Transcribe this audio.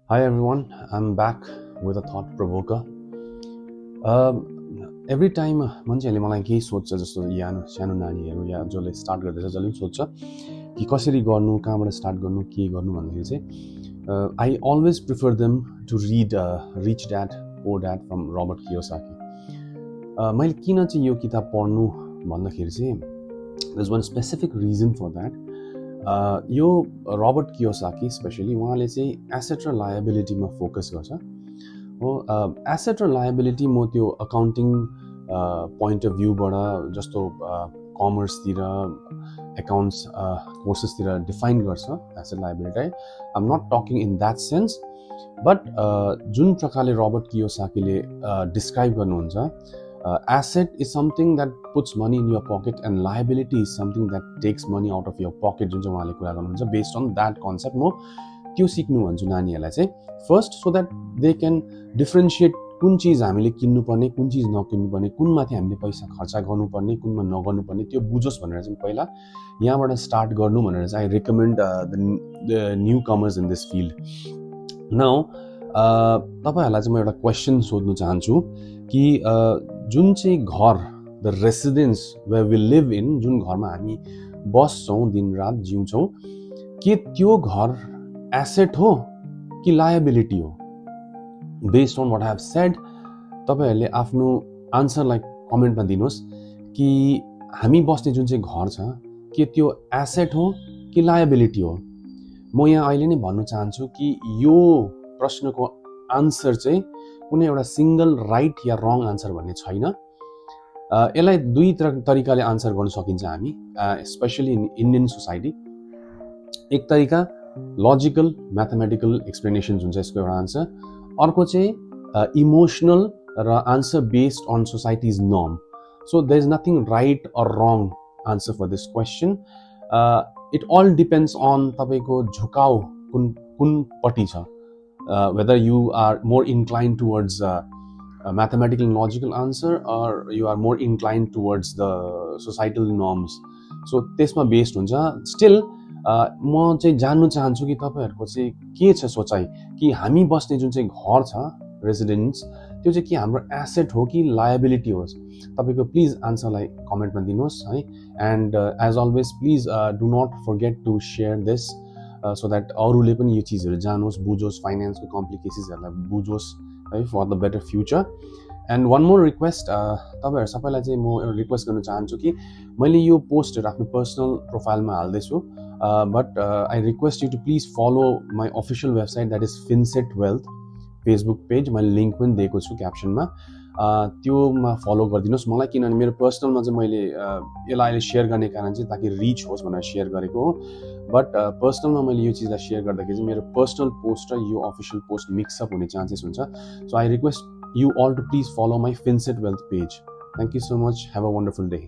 Hi everyone, I'm back with a thought provoker. Every time मान्छेहरूले मलाई केही सोध्छ जस्तो सानो नानीहरू या जसले स्टार्ट गर्दैछ जसले पनि सोध्छ कि कसरी गर्नु कहाँबाट स्टार्ट गर्नु के गर्नु भन्दाखेरि चाहिँ I always prefer them to read Rich Dad Poor Dad from Robert Kiyosaki. मैले किन चाहिँ यो किताब पढ्नु भन्दाखेरि चाहिँ there is one specific reason for that. यो रबर्ट कियोसाकी स्पेसली उहाँले चाहिँ एसेट र लायबिलिटीमा फोकस गर्छ हो. एसेट र लायबिलिटी म त्यो अकाउन्टिङ पोइन्ट अफ भ्यूबाट जस्तो कमर्सतिर एकाउन्ट्स कोर्सेसतिर डिफाइन गर्छ asset liability. I am not talking in that sense, but जुन प्रकारले रबर्ट कियोसाकीले डिस्क्राइब गर्नुहुन्छ, asset is something that puts money in your pocket and liability is something that takes money out of your pocket. जुन चाहिँ उहाँले कुरा गर्नुहुन्छ based on that concept म त्यो सिक्नु भन्छु नानीहरूलाई चाहिँ first, so that they can differentiate कुन चिज हामीले किन्नुपर्ने कुन चिज नकिन्नुपर्ने, कुनमाथि हामीले पैसा खर्च गर्नुपर्ने कुनमा नगर्नुपर्ने त्यो बुझोस् भनेर चाहिँ पहिला यहाँबाट स्टार्ट गर्नु भनेर चाहिँ I recommend the new commerce in this field. Now तपाईँहरूलाई चाहिँ म एउटा क्वेसन सोध्नु चाहन्छु कि जुन चाहिँ घर the residence way we live in, जुन घरमा हामी बस्छौँ दिनरात जिउँछौँ, के त्यो घर एसेट हो कि लायबिलिटी हो? Based on what I have said तपाईँहरूले आफ्नो आन्सरलाई कमेन्टमा दिनुहोस् कि हामी बस्ने जुन चाहिँ घर छ के त्यो एसेट हो कि लायबिलिटी हो. म यहाँ अहिले नै भन्न चाहन्छु कि यो प्रश्नको आन्सर चाहिँ कुनै एउटा सिंगल राइट या रङ आन्सर भन्ने छैन. यसलाई दुई तरिकाले आन्सर गर्न सकिन्छ हामी, स्पेसली इन इन्डियन सोसाइटी. एक तरिका लजिकल म्याथमेटिकल एक्सप्लेनेसन हुन्छ यसको एउटा आन्सर, अर्को चाहिँ इमोसनल र answer based on societies norm. So there is nothing right or wrong answer for this question. It all depends on तपाईँको झुकाउ कुनपट्टि छ. Whether you are more inclined towards a mathematical and logical answer or you are more inclined towards the societal norms. So त्यसमा based हुन्छ. Still म चाहिँ जान्नु चाहन्छु कि तपाईँहरूको चाहिँ के छ सोचाइ कि हामी बस्ने जुन चाहिँ घर छ रेसिडेन्स त्यो चाहिँ के हाम्रो एसेट हो कि लायबिलिटी होस्? तपाईँको प्लिज आन्सरलाई कमेन्टमा दिनुहोस् है. And as always please do not forget to share this so that अरूले पनि यो चिजहरू जानोस्, बुझोस्, फाइनेन्सको कम्प्लिकेसन्सहरूलाई बुझोस् है, for the better future. And one more request, तपाईँहरू सबैलाई चाहिँ म एउटा रिक्वेस्ट गर्न चाहन्छु कि मैले यो पोस्टहरू आफ्नो पर्सनल प्रोफाइलमा हाल्दैछु, but I request you to please follow my official website that is Finset wealth Facebook page. मैले लिङ्क पनि दिएको छु क्याप्सनमा, त्योमा फलो गरिदिनुहोस् मलाई, किनभने मेरो पर्सनलमा चाहिँ मैले यसलाई अहिले सेयर गर्ने कारण चाहिँ ताकि रिच होस् भनेर सेयर गरेको हो. बट पर्सनलमा मैले यो चिजलाई सेयर गर्दाखेरि चाहिँ मेरो पर्सनल पोस्ट र यो अफिसियल पोस्ट मिक्सअप हुने चान्सेस हुन्छ. So I request you all to please follow my Finset wealth page. Thank you so much. Have a wonderful day.